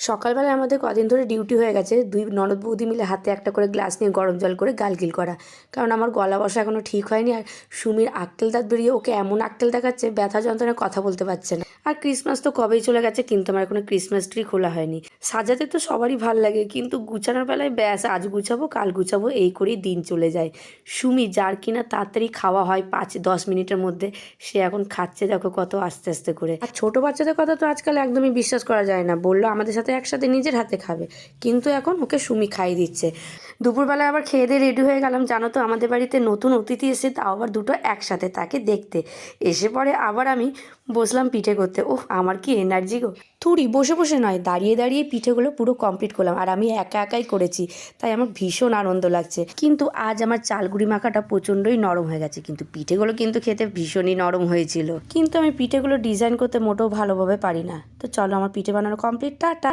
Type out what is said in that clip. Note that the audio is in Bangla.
সকালবেলায় আমাদের কদিন ধরে ডিউটি হয়ে গেছে, দুই ননদ বৌদি মিলে হাতে একটা করে গ্লাস নিয়ে গরম জল করে গালগিল করা। কারণ আমার গলা বসা এখনও ঠিক হয়নি, আর সুমির আক্কেল দাঁত বেরিয়ে ওকে এমন আক্কেল দেখাচ্ছে ব্যথা যন্ত্রণায় কথা বলতে পারছে না। আর ক্রিসমাস তো কবেই চলে গেছে, কিন্তু আমার এখনো ক্রিসমাস ট্রি খোলা হয়নি। সাজাতে তো সবারই ভাল লাগে, কিন্তু গুছানোর বেলায় ব্যাস আজ গুছাবো কাল গুছাবো এই করেই দিন চলে যায়। সুমি যার কিনা তাড়াতাড়ি খাওয়া হয় 5-10 মিনিটের মধ্যে, সে এখন খাচ্ছে দেখো কত আস্তে আস্তে করে। আর ছোটো বাচ্চাদের কথা তো আজকাল একদমই বিশ্বাস করা যায় না। বললো আমাদের সাথে একসাথে নিজের হাতে খাবে, কিন্তু এখন ওকে সুমি খাইয়ে দিচ্ছে। দুপুরবেলায় আবার খেয়ে দিয়ে রেডি হয়ে গেলাম। জানো তো আমাদের বাড়িতে নতুন অতিথি এসে, তাও আবার দুটো একসাথে, তাকে দেখতে এসে পরে আবার আমি বসলাম পিঠে করতে। ওহ আমার কি এনার্জি গো! থুড়ি বসে বসে নয়, দাঁড়িয়ে দাঁড়িয়ে পিঠেগুলো পুরো কমপ্লিট করলাম, আর আমি একা একাই করেছি, তাই আমার ভীষণ আনন্দ লাগছে। কিন্তু আজ আমার চালগুড়ি মাখাটা প্রচণ্ডই নরম হয়ে গেছে, কিন্তু পিঠেগুলো কিন্তু খেতে ভীষণই নরম হয়েছিল। কিন্তু আমি পিঠেগুলো ডিজাইন করতে মোটেও ভালোভাবে পারি না। তো চলো, আমার পিঠে বানানো কমপ্লিট। টাটা।